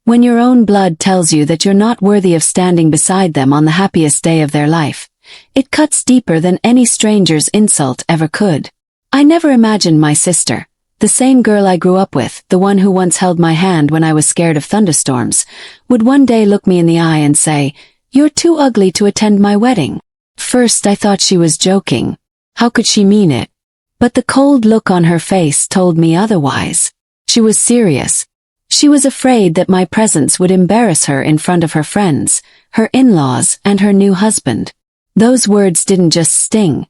When your own blood tells you that you're not worthy of standing beside them on the happiest day of their life, it cuts deeper than any stranger's insult ever could. I never imagined my sister, the same girl I grew up with, the one who once held my hand when I was scared of thunderstorms, would one day look me in the eye and say, "You're too ugly to attend my wedding." First I thought she was joking. How could she mean it? But the cold look on her face told me otherwise. She was serious. She was afraid that my presence would embarrass her in front of her friends, her in-laws, and her new husband. Those words didn't just sting.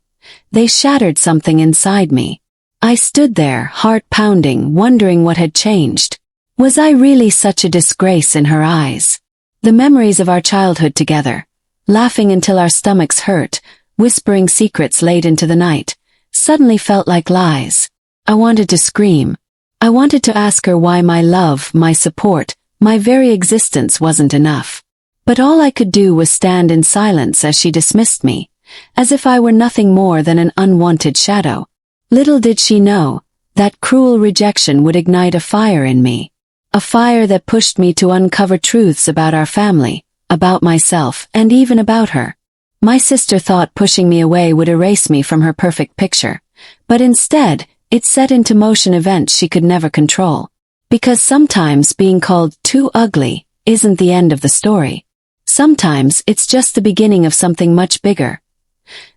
They shattered something inside me. I stood there, heart pounding, wondering what had changed. Was I really such a disgrace in her eyes? The memories of our childhood together, laughing until our stomachs hurt, whispering secrets late into the night, suddenly felt like lies. I wanted to scream. I wanted to ask her why my love, my support, my very existence wasn't enough. But all I could do was stand in silence as she dismissed me, as if I were nothing more than an unwanted shadow. Little did she know, that cruel rejection would ignite a fire in me. A fire that pushed me to uncover truths about our family, about myself, and even about her. My sister thought pushing me away would erase me from her perfect picture, but instead, it set into motion events she could never control. Because sometimes being called too ugly isn't the end of the story. Sometimes it's just the beginning of something much bigger.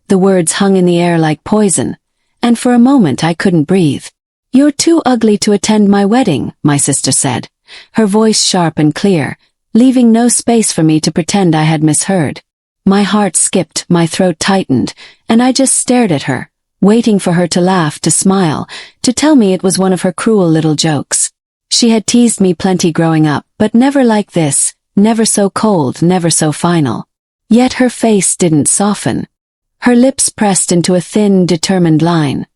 The words hung in the air like poison, and for a moment I couldn't breathe. "You're too ugly to attend my wedding," my sister said, her voice sharp and clear, leaving no space for me to pretend I had misheard. My heart skipped, my throat tightened, and I just stared at her, waiting for her to laugh, to smile, to tell me it was one of her cruel little jokes. She had teased me plenty growing up, but never like this, never so cold, never so final. Yet her face didn't soften. Her lips pressed into a thin, determined line.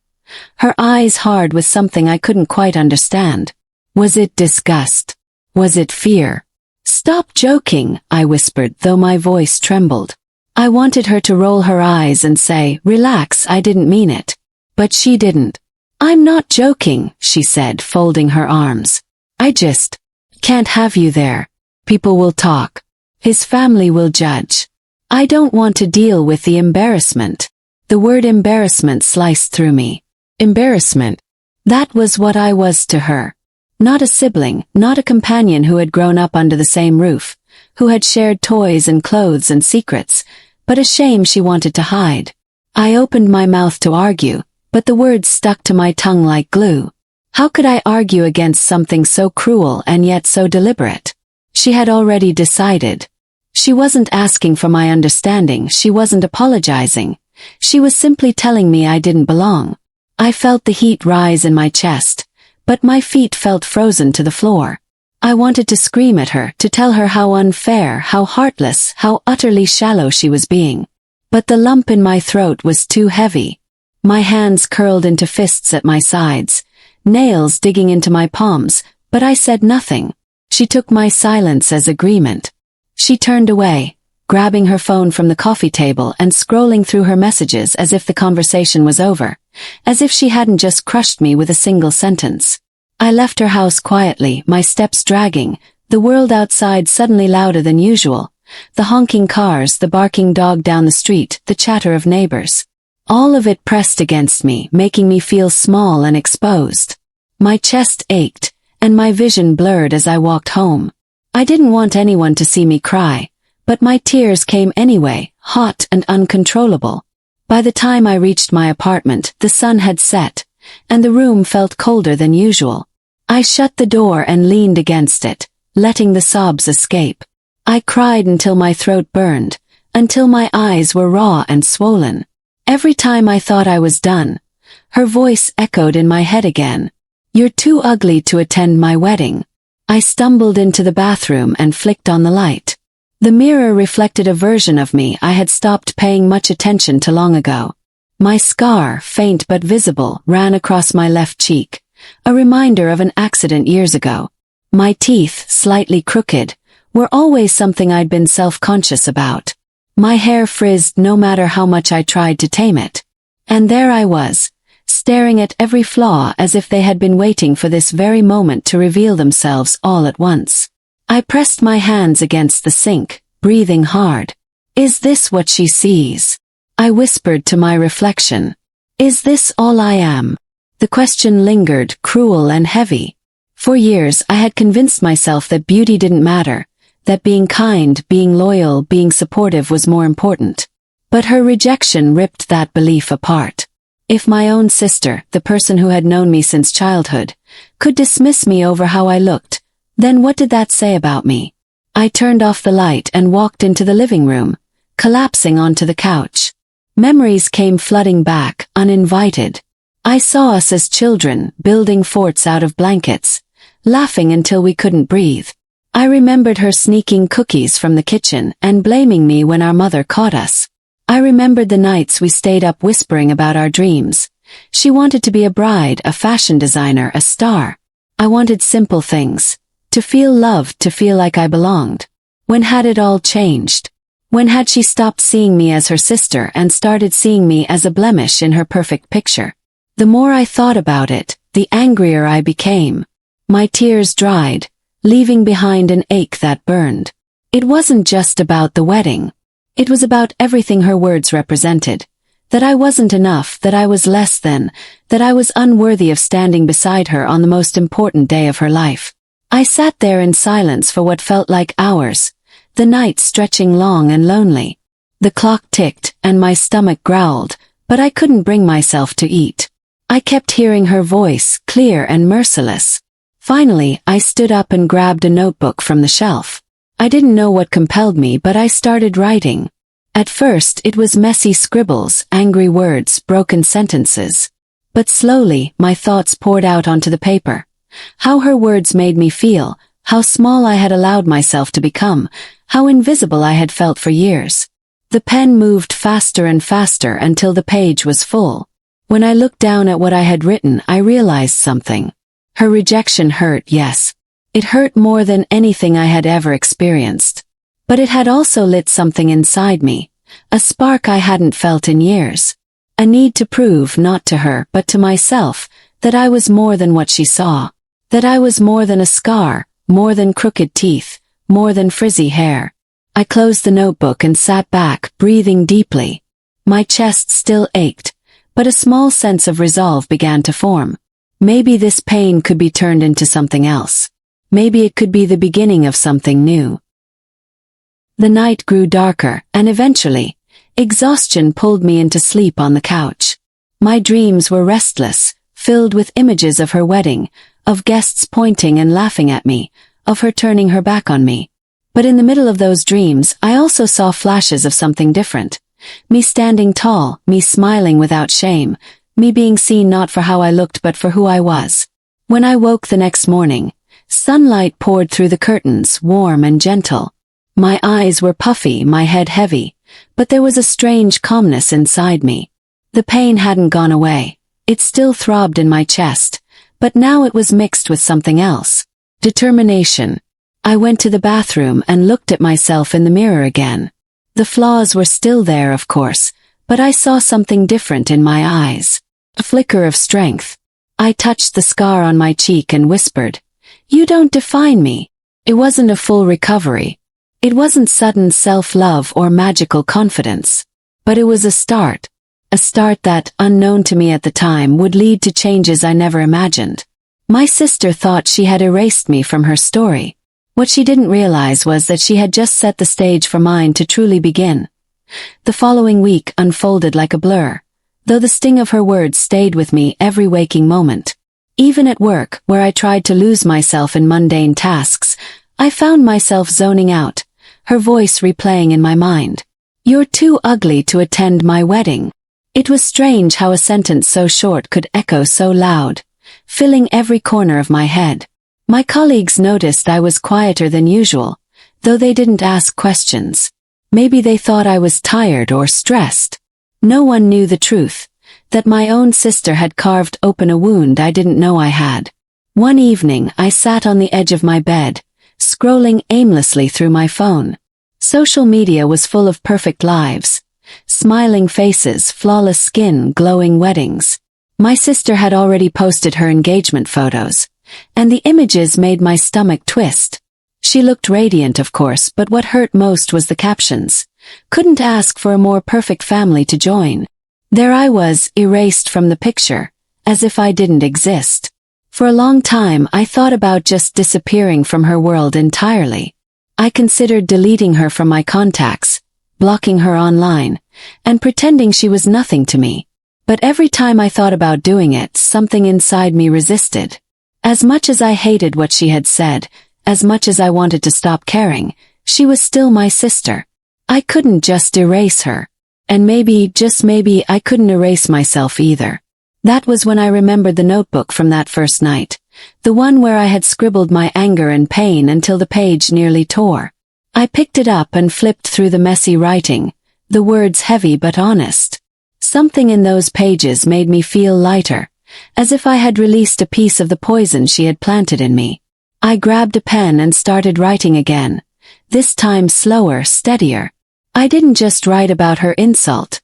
Her eyes hard with something I couldn't quite understand. Was it disgust? Was it fear? "Stop joking," I whispered, though my voice trembled. I wanted her to roll her eyes and say, "Relax, I didn't mean it." But she didn't. "I'm not joking," she said, folding her arms. "I just can't have you there. People will talk. His family will judge. I don't want to deal with the embarrassment." The word embarrassment sliced through me. Embarrassment. That was what I was to her. Not a sibling, not a companion who had grown up under the same roof, who had shared toys and clothes and secrets, but a shame she wanted to hide. I opened my mouth to argue, but the words stuck to my tongue like glue. How could I argue against something so cruel and yet so deliberate? She had already decided. She wasn't asking for my understanding, she wasn't apologizing. She was simply telling me I didn't belong. I felt the heat rise in my chest, but my feet felt frozen to the floor. I wanted to scream at her, to tell her how unfair, how heartless, how utterly shallow she was being. But the lump in my throat was too heavy. My hands curled into fists at my sides, nails digging into my palms, but I said nothing. She took my silence as agreement. She turned away, grabbing her phone from the coffee table and scrolling through her messages as if the conversation was over, as if she hadn't just crushed me with a single sentence. I left her house quietly, my steps dragging, the world outside suddenly louder than usual, the honking cars, the barking dog down the street, the chatter of neighbors. All of it pressed against me, making me feel small and exposed. My chest ached, and my vision blurred as I walked home. I didn't want anyone to see me cry, but my tears came anyway, hot and uncontrollable. By the time I reached my apartment, the sun had set, and the room felt colder than usual. I shut the door and leaned against it, letting the sobs escape. I cried until my throat burned, until my eyes were raw and swollen. Every time I thought I was done, her voice echoed in my head again. "You're too ugly to attend my wedding." I stumbled into the bathroom and flicked on the light. The mirror reflected a version of me I had stopped paying much attention to long ago. My scar, faint but visible, ran across my left cheek, a reminder of an accident years ago. My teeth, slightly crooked, were always something I'd been self-conscious about. My hair frizzed no matter how much I tried to tame it. And there I was, staring at every flaw as if they had been waiting for this very moment to reveal themselves all at once. I pressed my hands against the sink, breathing hard. Is this what she sees? I whispered to my reflection. Is this all I am? The question lingered, cruel and heavy. For years I had convinced myself that beauty didn't matter, that being kind, being loyal, being supportive was more important. But her rejection ripped that belief apart. If my own sister, the person who had known me since childhood, could dismiss me over how I looked, then what did that say about me? I turned off the light and walked into the living room, collapsing onto the couch. Memories came flooding back, uninvited. I saw us as children, building forts out of blankets, laughing until we couldn't breathe. I remembered her sneaking cookies from the kitchen and blaming me when our mother caught us. I remembered the nights we stayed up whispering about our dreams. She wanted to be a bride, a fashion designer, a star. I wanted simple things. To feel loved, to feel like I belonged. When had it all changed? When had she stopped seeing me as her sister and started seeing me as a blemish in her perfect picture? The more I thought about it, the angrier I became. My tears dried, leaving behind an ache that burned. It wasn't just about the wedding. It was about everything her words represented. That I wasn't enough, that I was less than, that I was unworthy of standing beside her on the most important day of her life. I sat there in silence for what felt like hours, the night stretching long and lonely. The clock ticked and my stomach growled, but I couldn't bring myself to eat. I kept hearing her voice, clear and merciless. Finally, I stood up and grabbed a notebook from the shelf. I didn't know what compelled me, but I started writing. At first, it was messy scribbles, angry words, broken sentences. But slowly, my thoughts poured out onto the paper. How her words made me feel, how small I had allowed myself to become, how invisible I had felt for years. The pen moved faster and faster until the page was full. When I looked down at what I had written, I realized something. Her rejection hurt, yes. It hurt more than anything I had ever experienced. But it had also lit something inside me, a spark I hadn't felt in years. A need to prove, not to her, but to myself, that I was more than what she saw. That I was more than a scar, more than crooked teeth, more than frizzy hair. I closed the notebook and sat back, breathing deeply. My chest still ached, but a small sense of resolve began to form. Maybe this pain could be turned into something else. Maybe it could be the beginning of something new. The night grew darker, and eventually, exhaustion pulled me into sleep on the couch. My dreams were restless, filled with images of her wedding, of guests pointing and laughing at me, of her turning her back on me. But in the middle of those dreams, I also saw flashes of something different. Me standing tall, me smiling without shame, me being seen not for how I looked but for who I was. When I woke the next morning, sunlight poured through the curtains, warm and gentle. My eyes were puffy, my head heavy, but there was a strange calmness inside me. The pain hadn't gone away. It still throbbed in my chest, but now it was mixed with something else. Determination. I went to the bathroom and looked at myself in the mirror again. The flaws were still there, of course, but I saw something different in my eyes. A flicker of strength. I touched the scar on my cheek and whispered, "You don't define me." It wasn't a full recovery. It wasn't sudden self-love or magical confidence. But it was a start. A start that, unknown to me at the time, would lead to changes I never imagined. My sister thought she had erased me from her story. What she didn't realize was that she had just set the stage for mine to truly begin. The following week unfolded like a blur, though the sting of her words stayed with me every waking moment. Even at work, where I tried to lose myself in mundane tasks, I found myself zoning out, her voice replaying in my mind. "You're too ugly to attend my wedding." It was strange how a sentence so short could echo so loud, filling every corner of my head. My colleagues noticed I was quieter than usual, though they didn't ask questions. Maybe they thought I was tired or stressed. No one knew the truth, that my own sister had carved open a wound I didn't know I had. One evening I sat on the edge of my bed, scrolling aimlessly through my phone. Social media was full of perfect lives. Smiling faces, flawless skin, glowing weddings. My sister had already posted her engagement photos, and the images made my stomach twist. She looked radiant, of course, but what hurt most was the captions. Couldn't ask for a more perfect family to join. There I was, erased from the picture, as if I didn't exist. For a long time I thought about just disappearing from her world entirely. I considered deleting her from my contacts, blocking her online, and pretending she was nothing to me. But every time I thought about doing it, something inside me resisted. As much as I hated what she had said, as much as I wanted to stop caring, she was still my sister. I couldn't just erase her. And maybe, just maybe, I couldn't erase myself either. That was when I remembered the notebook from that first night. The one where I had scribbled my anger and pain until the page nearly tore. I picked it up and flipped through the messy writing, the words heavy but honest. Something in those pages made me feel lighter, as if I had released a piece of the poison she had planted in me. I grabbed a pen and started writing again, this time slower, steadier. I didn't just write about her insult.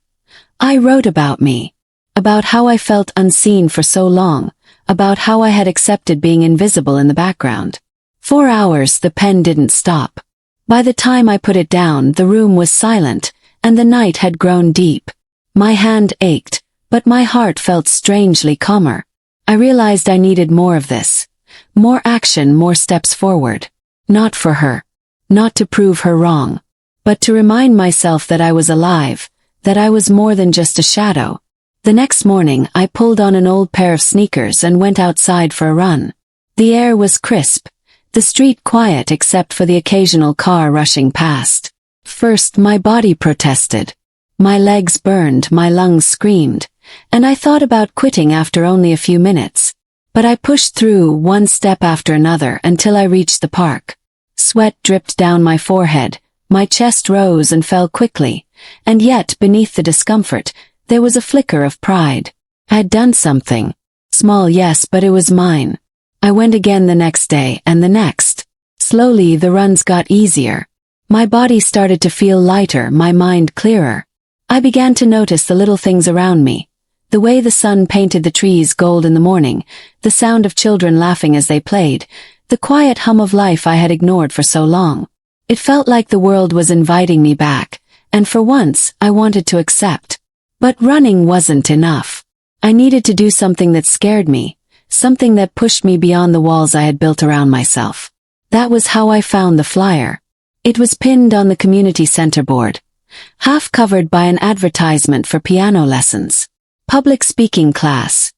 I wrote about me. About how I felt unseen for so long, about how I had accepted being invisible in the background. 4 hours the pen didn't stop. By the time I put it down, the room was silent, and the night had grown deep. My hand ached, but my heart felt strangely calmer. I realized I needed more of this. More action, more steps forward. Not for her. Not to prove her wrong. But to remind myself that I was alive, that I was more than just a shadow. The next morning I pulled on an old pair of sneakers and went outside for a run. The air was crisp, the street quiet except for the occasional car rushing past. First my body protested. My legs burned, my lungs screamed, and I thought about quitting after only a few minutes. But I pushed through, one step after another, until I reached the park. Sweat dripped down my forehead, my chest rose and fell quickly, and yet beneath the discomfort, there was a flicker of pride. I'd done something. Small, yes, but it was mine. I went again the next day, and the next. Slowly the runs got easier. My body started to feel lighter, my mind clearer. I began to notice the little things around me. The way the sun painted the trees gold in the morning, the sound of children laughing as they played, the quiet hum of life I had ignored for so long. It felt like the world was inviting me back, and for once I wanted to accept. But running wasn't enough. I needed to do something that scared me, something that pushed me beyond the walls I had built around myself. That was how I found the flyer. It was pinned on the community center board, half covered by an advertisement for piano lessons. Public speaking class.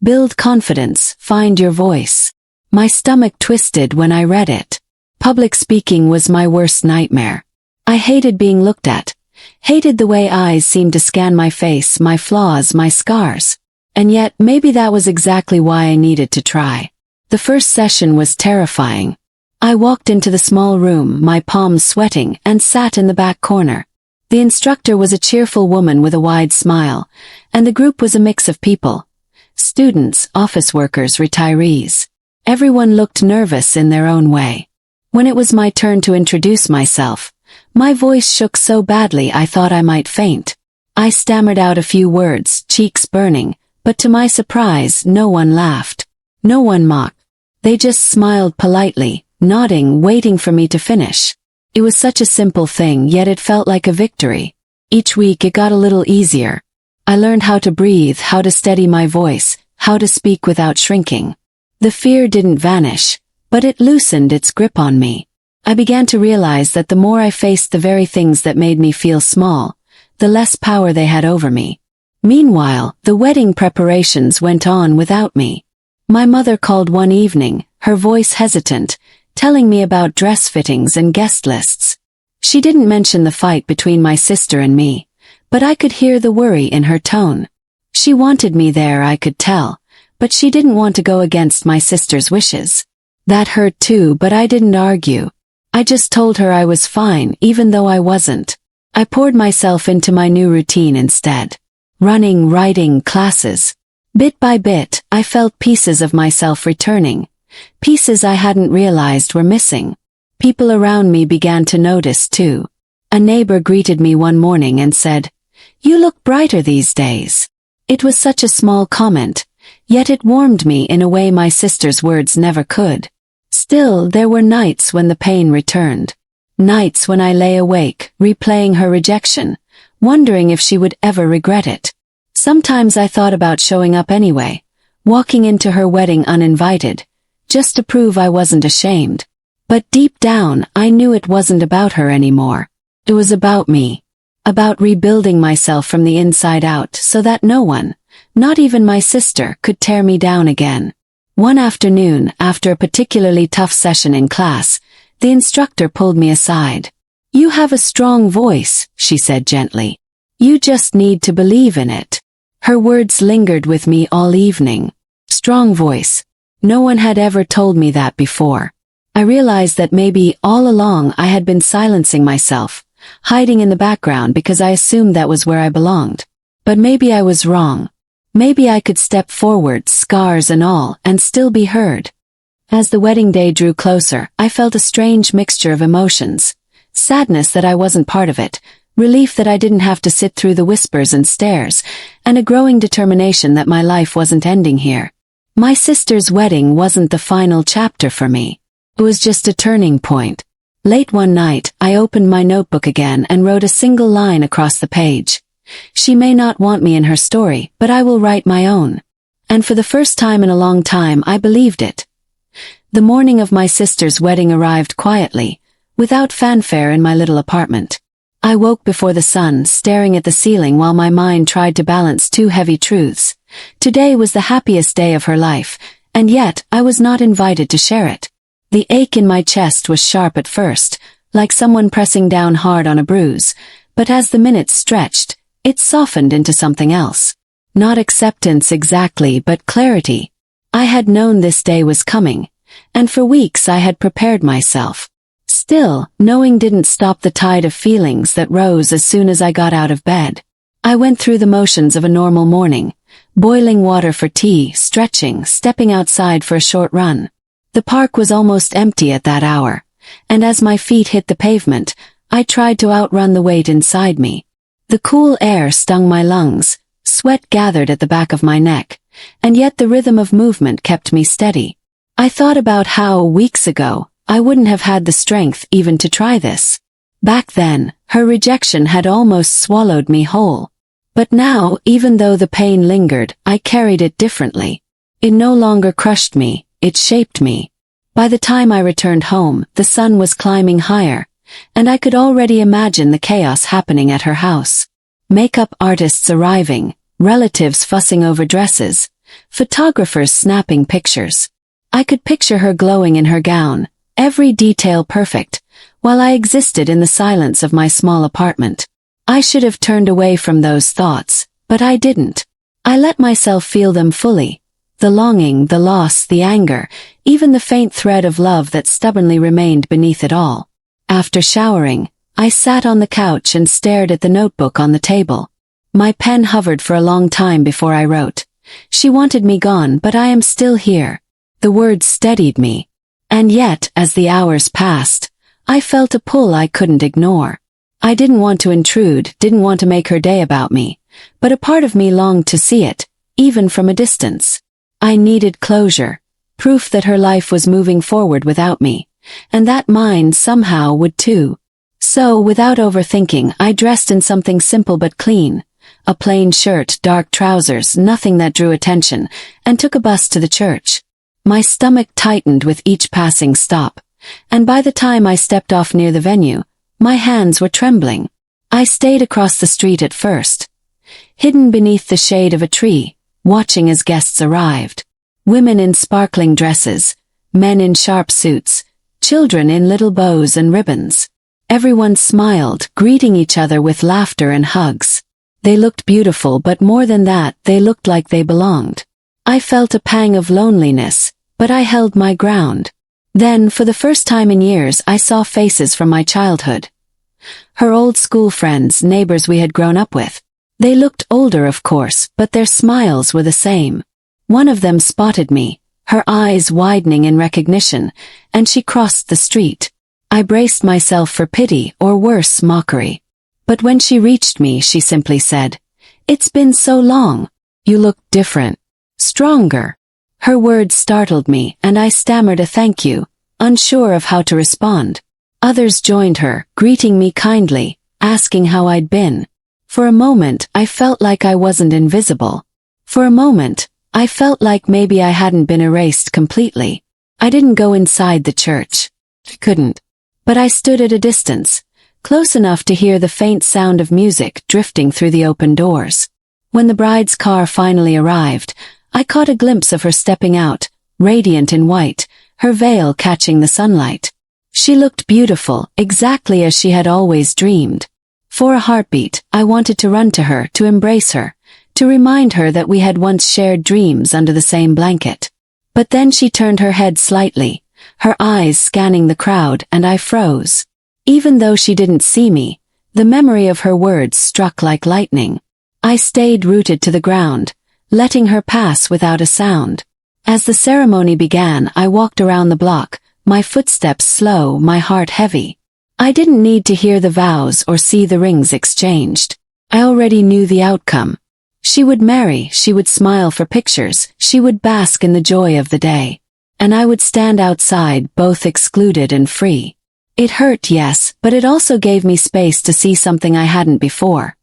Build confidence, find your voice. My stomach twisted when I read it. Public speaking was my worst nightmare. I hated being looked at. Hated the way eyes seemed to scan my face, my flaws, my scars. And yet, maybe that was exactly why I needed to try. The first session was terrifying. I walked into the small room, my palms sweating, and sat in the back corner. The instructor was a cheerful woman with a wide smile, and the group was a mix of people. Students, office workers, retirees. Everyone looked nervous in their own way. When it was my turn to introduce myself, my voice shook so badly I thought I might faint. I stammered out a few words, cheeks burning, but to my surprise, no one laughed. No one mocked. They just smiled politely, nodding, waiting for me to finish. It was such a simple thing, yet it felt like a victory. Each week it got a little easier. I learned how to breathe, how to steady my voice, how to speak without shrinking. The fear didn't vanish, but it loosened its grip on me. I began to realize that the more I faced the very things that made me feel small, the less power they had over me. Meanwhile, the wedding preparations went on without me. My mother called one evening, her voice hesitant, telling me about dress fittings and guest lists. She didn't mention the fight between my sister and me, but I could hear the worry in her tone. She wanted me there, I could tell, but she didn't want to go against my sister's wishes. That hurt too, but I didn't argue. I just told her I was fine, even though I wasn't. I poured myself into my new routine instead. Running, writing, classes. Bit by bit, I felt pieces of myself returning. Pieces I hadn't realized were missing. People around me began to notice too. A neighbor greeted me one morning and said, "You look brighter these days." It was such a small comment, yet it warmed me in a way my sister's words never could. Still, there were nights when the pain returned. Nights when I lay awake, replaying her rejection, wondering if she would ever regret it. Sometimes I thought about showing up anyway, walking into her wedding uninvited, just to prove I wasn't ashamed. But deep down, I knew it wasn't about her anymore. It was about me. About rebuilding myself from the inside out so that no one, not even my sister, could tear me down again. One afternoon, after a particularly tough session in class, the instructor pulled me aside. "You have a strong voice," she said gently. "You just need to believe in it." Her words lingered with me all evening. Strong voice. No one had ever told me that before. I realized that maybe all along I had been silencing myself, hiding in the background because I assumed that was where I belonged. But maybe I was wrong. Maybe I could step forward, scars and all, and still be heard. As the wedding day drew closer, I felt a strange mixture of emotions. Sadness that I wasn't part of it, relief that I didn't have to sit through the whispers and stares, and a growing determination that my life wasn't ending here. My sister's wedding wasn't the final chapter for me. It was just a turning point. Late one night, I opened my notebook again and wrote a single line across the page. "She may not want me in her story, but I will write my own." And for the first time in a long time, I believed it. The morning of my sister's wedding arrived quietly, without fanfare in my little apartment. I woke before the sun, staring at the ceiling while my mind tried to balance two heavy truths. Today was the happiest day of her life, and yet I was not invited to share it. The ache in my chest was sharp at first, like someone pressing down hard on a bruise, but as the minutes stretched, it softened into something else. Not acceptance exactly, but clarity. I had known this day was coming, and for weeks I had prepared myself. Still, knowing didn't stop the tide of feelings that rose as soon as I got out of bed. I went through the motions of a normal morning, boiling water for tea, stretching, stepping outside for a short run. The park was almost empty at that hour, and as my feet hit the pavement, I tried to outrun the weight inside me. The cool air stung my lungs, sweat gathered at the back of my neck, and yet the rhythm of movement kept me steady. I thought about how, weeks ago, I wouldn't have had the strength even to try this. Back then, her rejection had almost swallowed me whole. But now, even though the pain lingered, I carried it differently. It no longer crushed me, it shaped me. By the time I returned home, the sun was climbing higher, and I could already imagine the chaos happening at her house. Makeup artists arriving, relatives fussing over dresses, photographers snapping pictures. I could picture her glowing in her gown, every detail perfect, while I existed in the silence of my small apartment. I should have turned away from those thoughts, but I didn't. I let myself feel them fully. The longing, the loss, the anger, even the faint thread of love that stubbornly remained beneath it all. After showering, I sat on the couch and stared at the notebook on the table. My pen hovered for a long time before I wrote. "She wanted me gone, but I am still here." The words steadied me. And yet, as the hours passed, I felt a pull I couldn't ignore. I didn't want to intrude, didn't want to make her day about me, but a part of me longed to see it, even from a distance. I needed closure, proof that her life was moving forward without me, and that mine somehow would too. So, without overthinking, I dressed in something simple but clean, a plain shirt, dark trousers, nothing that drew attention, and took a bus to the church. My stomach tightened with each passing stop, and by the time I stepped off near the venue, my hands were trembling. I stayed across the street at first, hidden beneath the shade of a tree, watching as guests arrived. Women in sparkling dresses, men in sharp suits, children in little bows and ribbons. Everyone smiled, greeting each other with laughter and hugs. They looked beautiful, but more than that, they looked like they belonged. I felt a pang of loneliness, but I held my ground. Then, for the first time in years, I saw faces from my childhood. Her old school friends, neighbors we had grown up with. They looked older, of course, but their smiles were the same. One of them spotted me, her eyes widening in recognition, and she crossed the street. I braced myself for pity, or worse, mockery. But when she reached me, she simply said, "It's been so long. You look different. Stronger." Her words startled me, and I stammered a thank you, unsure of how to respond. Others joined her, greeting me kindly, asking how I'd been. For a moment, I felt like I wasn't invisible. For a moment, I felt like maybe I hadn't been erased completely. I didn't go inside the church. Couldn't. But I stood at a distance, close enough to hear the faint sound of music drifting through the open doors. When the bride's car finally arrived, I caught a glimpse of her stepping out, radiant in white, her veil catching the sunlight. She looked beautiful, exactly as she had always dreamed. For a heartbeat, I wanted to run to her, to embrace her, to remind her that we had once shared dreams under the same blanket. But then she turned her head slightly, her eyes scanning the crowd, and I froze. Even though she didn't see me, the memory of her words struck like lightning. I stayed rooted to the ground, letting her pass without a sound. As the ceremony began, I walked around the block, my footsteps slow, my heart heavy. I didn't need to hear the vows or see the rings exchanged. I already knew the outcome. She would marry, she would smile for pictures, she would bask in the joy of the day. And I would stand outside, both excluded and free. It hurt, yes, but it also gave me space to see something I hadn't before.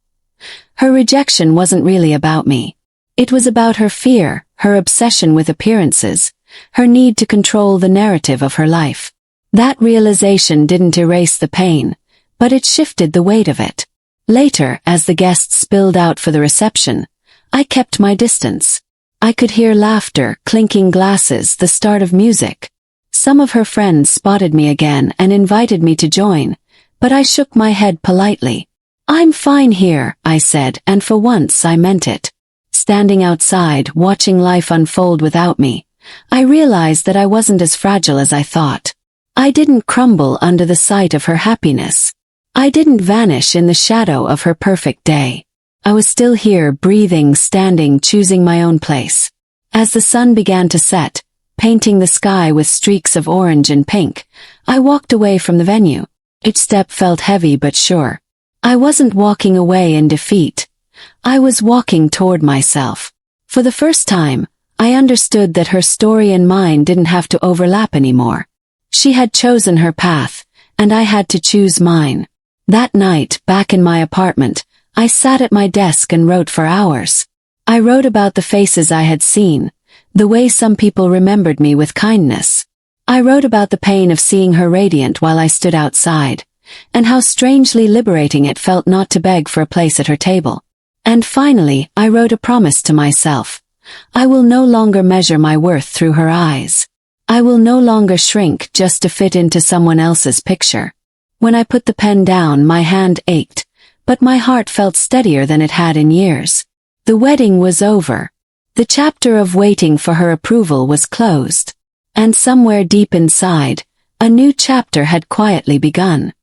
Her rejection wasn't really about me. It was about her fear, her obsession with appearances, her need to control the narrative of her life. That realization didn't erase the pain, but it shifted the weight of it. Later, as the guests spilled out for the reception, I kept my distance. I could hear laughter, clinking glasses, the start of music. Some of her friends spotted me again and invited me to join, but I shook my head politely. "I'm fine here," I said, and for once I meant it. Standing outside, watching life unfold without me, I realized that I wasn't as fragile as I thought. I didn't crumble under the sight of her happiness. I didn't vanish in the shadow of her perfect day. I was still here, breathing, standing, choosing my own place. As the sun began to set, painting the sky with streaks of orange and pink, I walked away from the venue. Each step felt heavy but sure. I wasn't walking away in defeat. I was walking toward myself. For the first time, I understood that her story and mine didn't have to overlap anymore. She had chosen her path, and I had to choose mine. That night, back in my apartment, I sat at my desk and wrote for hours. I wrote about the faces I had seen, the way some people remembered me with kindness. I wrote about the pain of seeing her radiant while I stood outside, and how strangely liberating it felt not to beg for a place at her table. And finally, I wrote a promise to myself. I will no longer measure my worth through her eyes. I will no longer shrink just to fit into someone else's picture. When I put the pen down, my hand ached, but my heart felt steadier than it had in years. The wedding was over. The chapter of waiting for her approval was closed. And somewhere deep inside, a new chapter had quietly begun.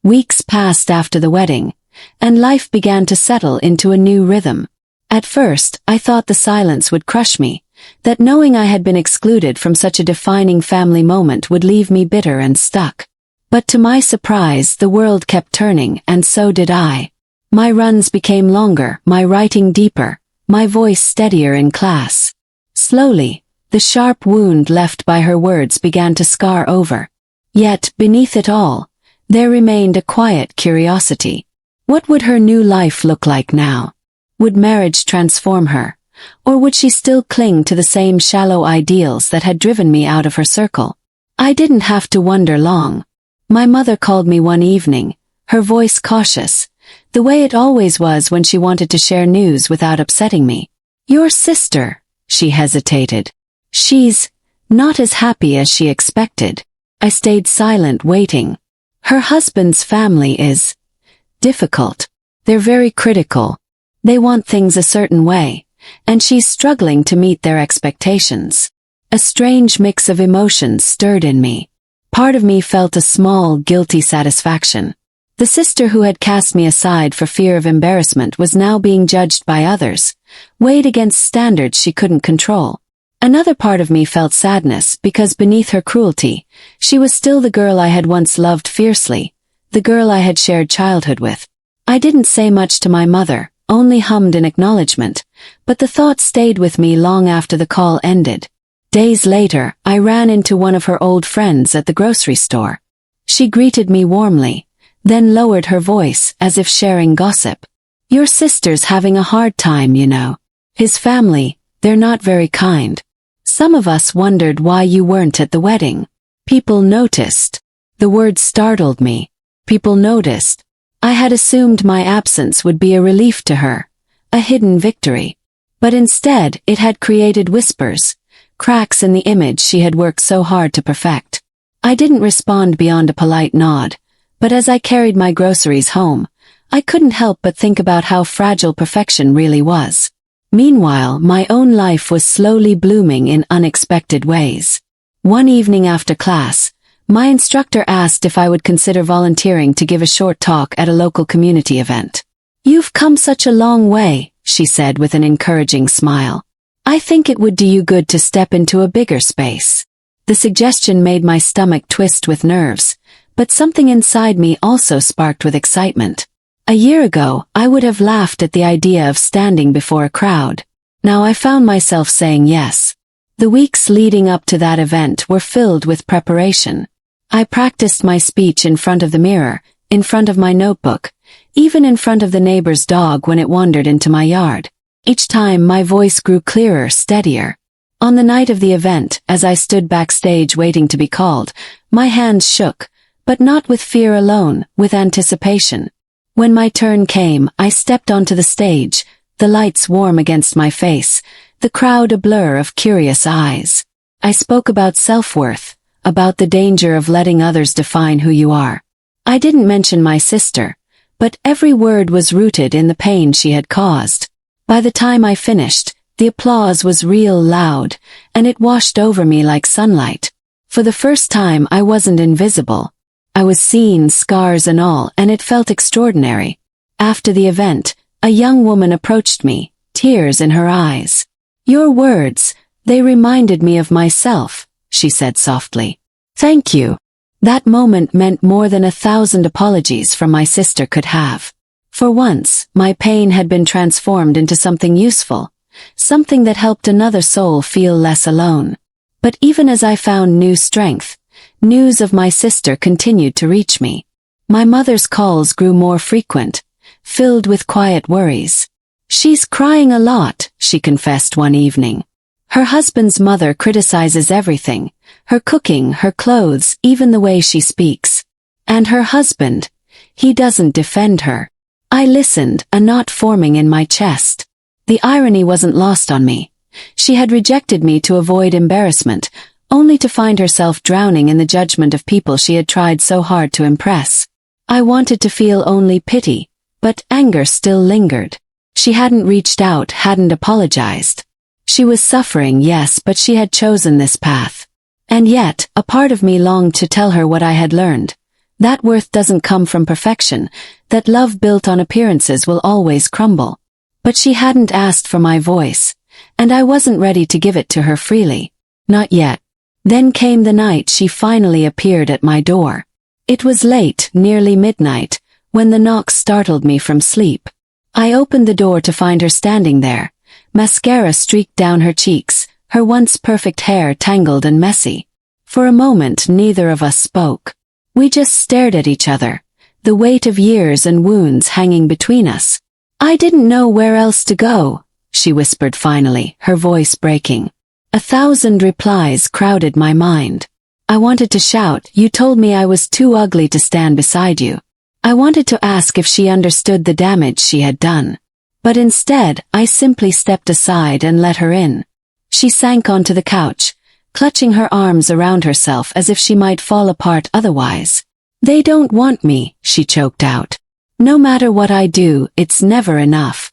Weeks passed after the wedding, and life began to settle into a new rhythm. At first, I thought the silence would crush me, that knowing I had been excluded from such a defining family moment would leave me bitter and stuck. But to my surprise, the world kept turning, and so did I. My runs became longer, my writing deeper, my voice steadier in class. Slowly, the sharp wound left by her words began to scar over. Yet, beneath it all, there remained a quiet curiosity. What would her new life look like now? Would marriage transform her? Or would she still cling to the same shallow ideals that had driven me out of her circle? I didn't have to wonder long. My mother called me one evening, her voice cautious, the way it always was when she wanted to share news without upsetting me. "Your sister," she hesitated. "She's not as happy as she expected." I stayed silent, waiting. "Her husband's family is difficult. They're very critical. They want things a certain way, and she's struggling to meet their expectations." A strange mix of emotions stirred in me. Part of me felt a small, guilty satisfaction. The sister who had cast me aside for fear of embarrassment was now being judged by others, weighed against standards she couldn't control. Another part of me felt sadness because beneath her cruelty, she was still the girl I had once loved fiercely, the girl I had shared childhood with. I didn't say much to my mother, only hummed in acknowledgement, but the thought stayed with me long after the call ended. Days later, I ran into one of her old friends at the grocery store. She greeted me warmly, then lowered her voice as if sharing gossip. "Your sister's having a hard time, you know. His family, they're not very kind. Some of us wondered why you weren't at the wedding. People noticed." The word startled me. People noticed. I had assumed my absence would be a relief to her, a hidden victory. But instead, it had created whispers, cracks in the image she had worked so hard to perfect. I didn't respond beyond a polite nod, but as I carried my groceries home, I couldn't help but think about how fragile perfection really was. Meanwhile, my own life was slowly blooming in unexpected ways. One evening after class, my instructor asked if I would consider volunteering to give a short talk at a local community event. "You've come such a long way," she said with an encouraging smile. "I think it would do you good to step into a bigger space." The suggestion made my stomach twist with nerves, but something inside me also sparked with excitement. A year ago, I would have laughed at the idea of standing before a crowd. Now I found myself saying yes. The weeks leading up to that event were filled with preparation. I practiced my speech in front of the mirror, in front of my notebook, even in front of the neighbor's dog when it wandered into my yard. Each time my voice grew clearer, steadier. On the night of the event, as I stood backstage waiting to be called, my hands shook, but not with fear alone, with anticipation. When my turn came, I stepped onto the stage, the lights warm against my face, the crowd a blur of curious eyes. I spoke about self-worth, about the danger of letting others define who you are. I didn't mention my sister, but every word was rooted in the pain she had caused. By the time I finished, the applause was real loud, and it washed over me like sunlight. For the first time I wasn't invisible. I was seen, scars and all, and it felt extraordinary. After the event, a young woman approached me, tears in her eyes. "Your words, they reminded me of myself," she said softly. "Thank you." That moment meant more than 1,000 apologies from my sister could have. For once, my pain had been transformed into something useful, something that helped another soul feel less alone. But even as I found new strength, news of my sister continued to reach me. My mother's calls grew more frequent, filled with quiet worries. "She's crying a lot," she confessed one evening. Her husband's mother criticizes everything, her cooking, her clothes, even the way she speaks. And her husband, he doesn't defend her. I listened, a knot forming in my chest. The irony wasn't lost on me. She had rejected me to avoid embarrassment, only to find herself drowning in the judgment of people she had tried so hard to impress. I wanted to feel only pity, but anger still lingered. She hadn't reached out, hadn't apologized. She was suffering, yes, but she had chosen this path. And yet, a part of me longed to tell her what I had learned. That worth doesn't come from perfection, that love built on appearances will always crumble. But she hadn't asked for my voice, and I wasn't ready to give it to her freely. Not yet. Then came the night she finally appeared at my door. It was late, nearly midnight, when the knock startled me from sleep. I opened the door to find her standing there, mascara streaked down her cheeks, her once perfect hair tangled and messy. For a moment neither of us spoke. We just stared at each other, the weight of years and wounds hanging between us. "I didn't know where else to go," she whispered finally, her voice breaking. 1,000 replies crowded my mind. I wanted to shout, "You told me I was too ugly to stand beside you." I wanted to ask if she understood the damage she had done. But instead, I simply stepped aside and let her in. She sank onto the couch, clutching her arms around herself as if she might fall apart otherwise. "They don't want me," she choked out. "No matter what I do, it's never enough."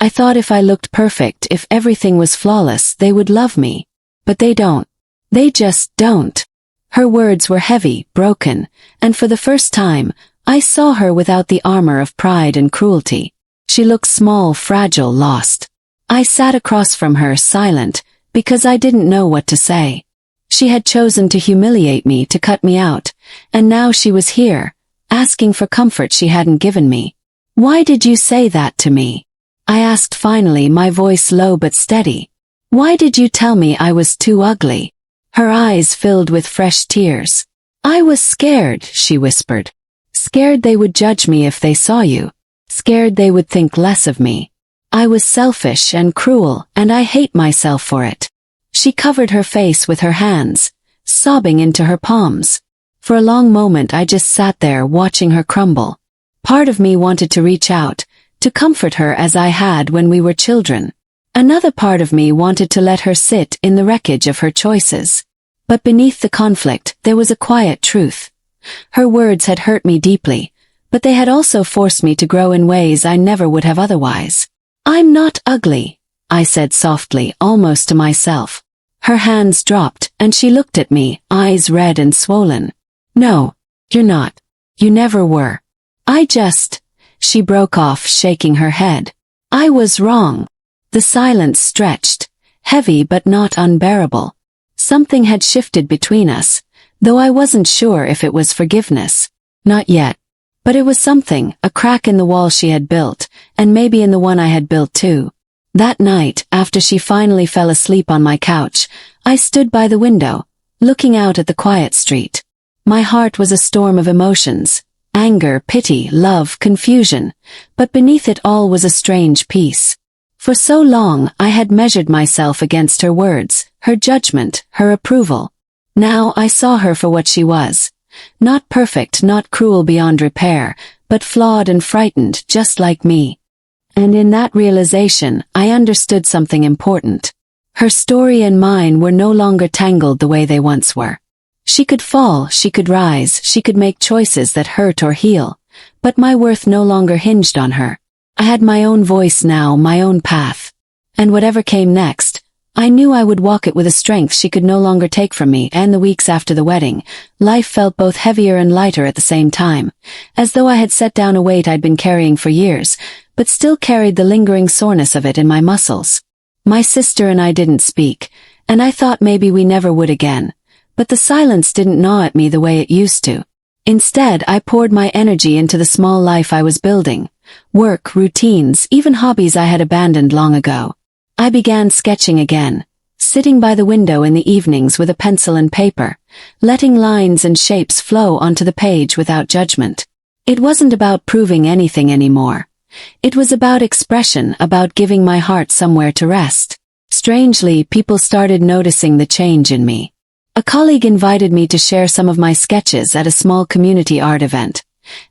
I thought if I looked perfect, if everything was flawless, they would love me. But they don't. They just don't. Her words were heavy, broken, and for the first time, I saw her without the armor of pride and cruelty. She looked small, fragile, lost. I sat across from her, silent, because I didn't know what to say. She had chosen to humiliate me, to cut me out, and now she was here, asking for comfort she hadn't given me. "Why did you say that to me?" I asked finally, my voice low but steady. Why did you tell me I was too ugly?" Her eyes filled with fresh tears. "I was scared," she whispered. "Scared they would judge me if they saw you. Scared they would think less of me. I was selfish and cruel, and I hate myself for it." She covered her face with her hands, sobbing into her palms. For a long moment I just sat there watching her crumble. Part of me wanted to reach out, to comfort her as I had when we were children. Another part of me wanted to let her sit in the wreckage of her choices. But beneath the conflict, there was a quiet truth. Her words had hurt me deeply, but they had also forced me to grow in ways I never would have otherwise. "I'm not ugly," I said softly, almost to myself. Her hands dropped, and she looked at me, eyes red and swollen. "No, you're not. You never were. She broke off, shaking her head. "I was wrong." The silence stretched, heavy but not unbearable. Something had shifted between us, though I wasn't sure if it was forgiveness. Not yet. But it was something, a crack in the wall she had built, and maybe in the one I had built too. That night, after she finally fell asleep on my couch, I stood by the window, looking out at the quiet street. My heart was a storm of emotions. Anger, pity, love, confusion, but beneath it all was a strange peace. For so long I had measured myself against her words, her judgment, her approval. Now I saw her for what she was. Not perfect, not cruel beyond repair, but flawed and frightened, just like me. And in that realization, I understood something important. Her story and mine were no longer tangled the way they once were. She could fall, she could rise, she could make choices that hurt or heal, but my worth no longer hinged on her. I had my own voice now, my own path. And whatever came next, I knew I would walk it with a strength she could no longer take from me. And the weeks after the wedding, life felt both heavier and lighter at the same time, as though I had set down a weight I'd been carrying for years, but still carried the lingering soreness of it in my muscles. My sister and I didn't speak, and I thought maybe we never would again. But the silence didn't gnaw at me the way it used to. Instead, I poured my energy into the small life I was building. Work, routines, even hobbies I had abandoned long ago. I began sketching again, sitting by the window in the evenings with a pencil and paper, letting lines and shapes flow onto the page without judgment. It wasn't about proving anything anymore. It was about expression, about giving my heart somewhere to rest. Strangely, people started noticing the change in me. A colleague invited me to share some of my sketches at a small community art event,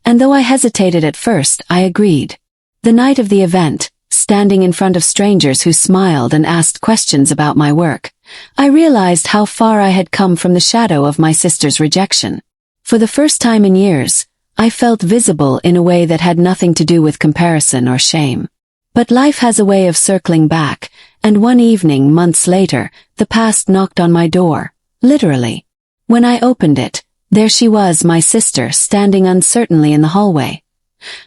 and though I hesitated at first, I agreed. The night of the event, standing in front of strangers who smiled and asked questions about my work, I realized how far I had come from the shadow of my sister's rejection. For the first time in years, I felt visible in a way that had nothing to do with comparison or shame. But life has a way of circling back, and one evening, months later, the past knocked on my door. Literally. When I opened it, there she was, my sister, standing uncertainly in the hallway.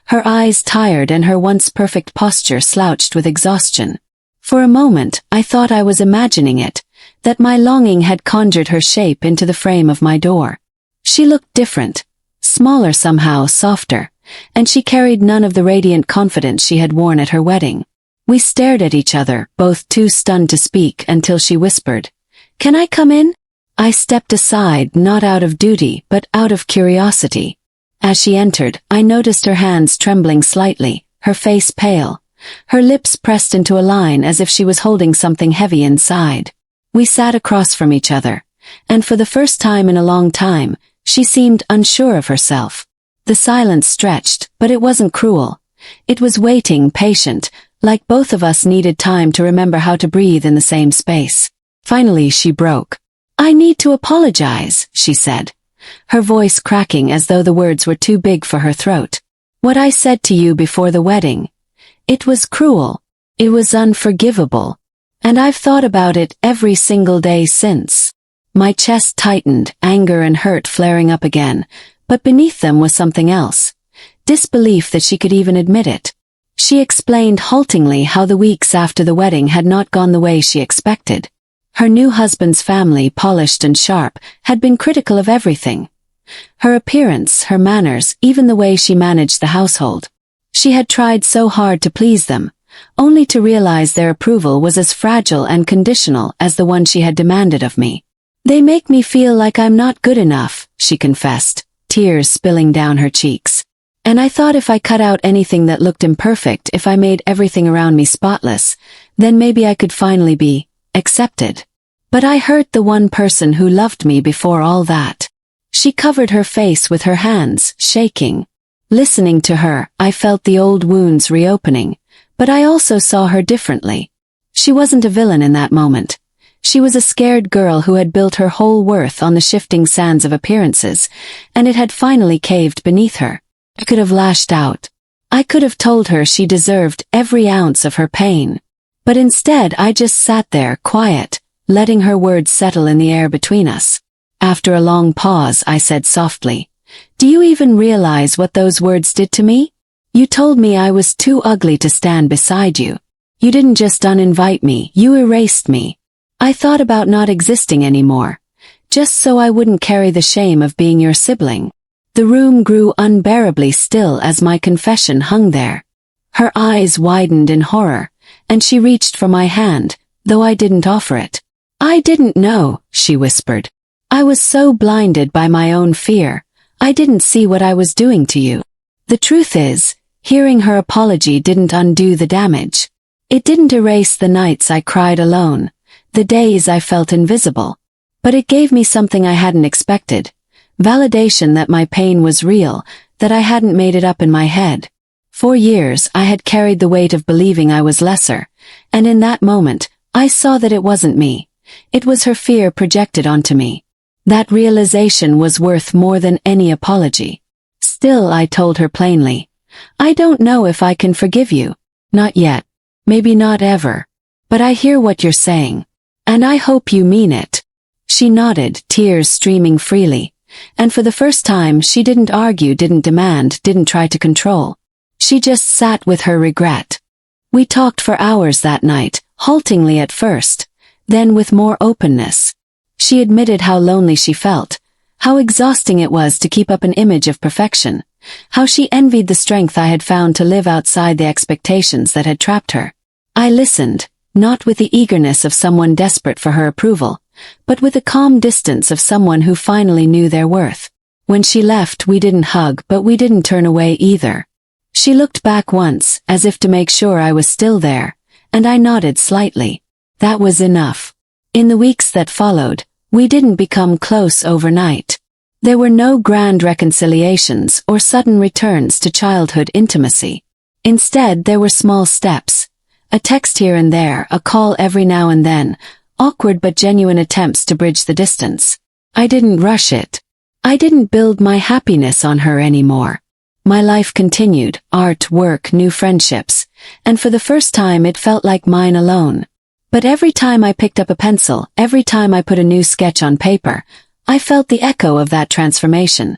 Her eyes tired and her once perfect posture slouched with exhaustion. For a moment, I thought I was imagining it, that my longing had conjured her shape into the frame of my door. She looked different, smaller somehow, softer, and she carried none of the radiant confidence she had worn at her wedding. We stared at each other, both too stunned to speak, until she whispered, "Can I come in?" I stepped aside, not out of duty, but out of curiosity. As she entered, I noticed her hands trembling slightly, her face pale, her lips pressed into a line as if she was holding something heavy inside. We sat across from each other, and for the first time in a long time, she seemed unsure of herself. The silence stretched, but it wasn't cruel. It was waiting, patient, like both of us needed time to remember how to breathe in the same space. Finally, she broke. "I need to apologize," she said, her voice cracking as though the words were too big for her throat. "What I said to you before the wedding. It was cruel. It was unforgivable. And I've thought about it every single day since." My chest tightened, anger and hurt flaring up again, but beneath them was something else. Disbelief that she could even admit it. She explained haltingly how the weeks after the wedding had not gone the way she expected. Her new husband's family, polished and sharp, had been critical of everything. Her appearance, her manners, even the way she managed the household. She had tried so hard to please them, only to realize their approval was as fragile and conditional as the one she had demanded of me. "They make me feel like I'm not good enough," she confessed, tears spilling down her cheeks. "And I thought if I cut out anything that looked imperfect, if I made everything around me spotless, then maybe I could finally be accepted. But I hurt the one person who loved me before all that." She covered her face with her hands, shaking. Listening to her, I felt the old wounds reopening, but I also saw her differently. She wasn't a villain in that moment. She was a scared girl who had built her whole worth on the shifting sands of appearances, and it had finally caved beneath her. I could have lashed out. I could have told her she deserved every ounce of her pain. But instead I just sat there, quiet, letting her words settle in the air between us. After a long pause, I said softly, "Do you even realize what those words did to me? You told me I was too ugly to stand beside you. You didn't just uninvite me, you erased me. I thought about not existing anymore, just so I wouldn't carry the shame of being your sibling." The room grew unbearably still as my confession hung there. Her eyes widened in horror, and she reached for my hand, though I didn't offer it. "I didn't know," she whispered. "I was so blinded by my own fear. I didn't see what I was doing to you." The truth is, hearing her apology didn't undo the damage. It didn't erase the nights I cried alone, the days I felt invisible. But it gave me something I hadn't expected. Validation that my pain was real, that I hadn't made it up in my head. For years I had carried the weight of believing I was lesser, and in that moment, I saw that it wasn't me. It was her fear projected onto me. That realization was worth more than any apology. Still, I told her plainly, "I don't know if I can forgive you. Not yet. Maybe not ever. But I hear what you're saying. And I hope you mean it." She nodded, tears streaming freely. And for the first time, she didn't argue, didn't demand, didn't try to control. She just sat with her regret. We talked for hours that night, haltingly at first, then with more openness. She admitted how lonely she felt, how exhausting it was to keep up an image of perfection, how she envied the strength I had found to live outside the expectations that had trapped her. I listened, not with the eagerness of someone desperate for her approval, but with the calm distance of someone who finally knew their worth. When she left, we didn't hug, but we didn't turn away either. She looked back once, as if to make sure I was still there, and I nodded slightly. That was enough. In the weeks that followed, we didn't become close overnight. There were no grand reconciliations or sudden returns to childhood intimacy. Instead, there were small steps. A text here and there, a call every now and then, awkward but genuine attempts to bridge the distance. I didn't rush it. I didn't build my happiness on her anymore. My life continued, art, work, new friendships, and for the first time it felt like mine alone. But every time I picked up a pencil, every time I put a new sketch on paper, I felt the echo of that transformation.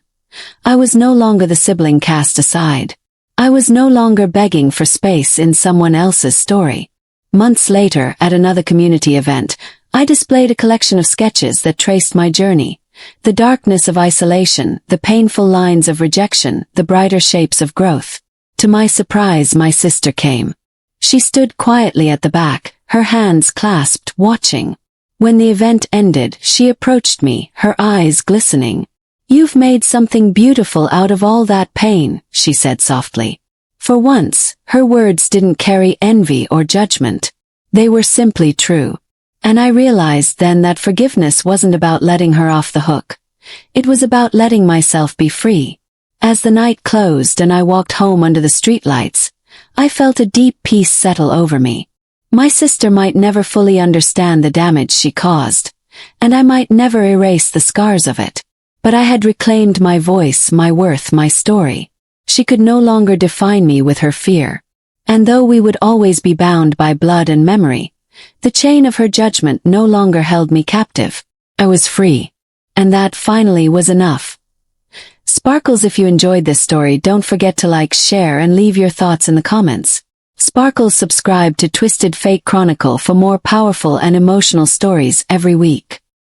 I was no longer the sibling cast aside. I was no longer begging for space in someone else's story. Months later, at another community event, I displayed a collection of sketches that traced my journey. The darkness of isolation, the painful lines of rejection, the brighter shapes of growth. To my surprise, my sister came. She stood quietly at the back, her hands clasped, watching. When the event ended, she approached me, her eyes glistening. "You've made something beautiful out of all that pain," she said softly. For once, her words didn't carry envy or judgment. They were simply true. And I realized then that forgiveness wasn't about letting her off the hook. It was about letting myself be free. As the night closed and I walked home under the streetlights, I felt a deep peace settle over me. My sister might never fully understand the damage she caused, and I might never erase the scars of it. But I had reclaimed my voice, my worth, my story. She could no longer define me with her fear. And though we would always be bound by blood and memory, the chain of her judgment no longer held me captive. I was free. And that finally was enough. Sparkles, if you enjoyed this story, don't forget to like, share, and leave your thoughts in the comments. Sparkles, subscribe to Twisted Fate Chronicle for more powerful and emotional stories every week.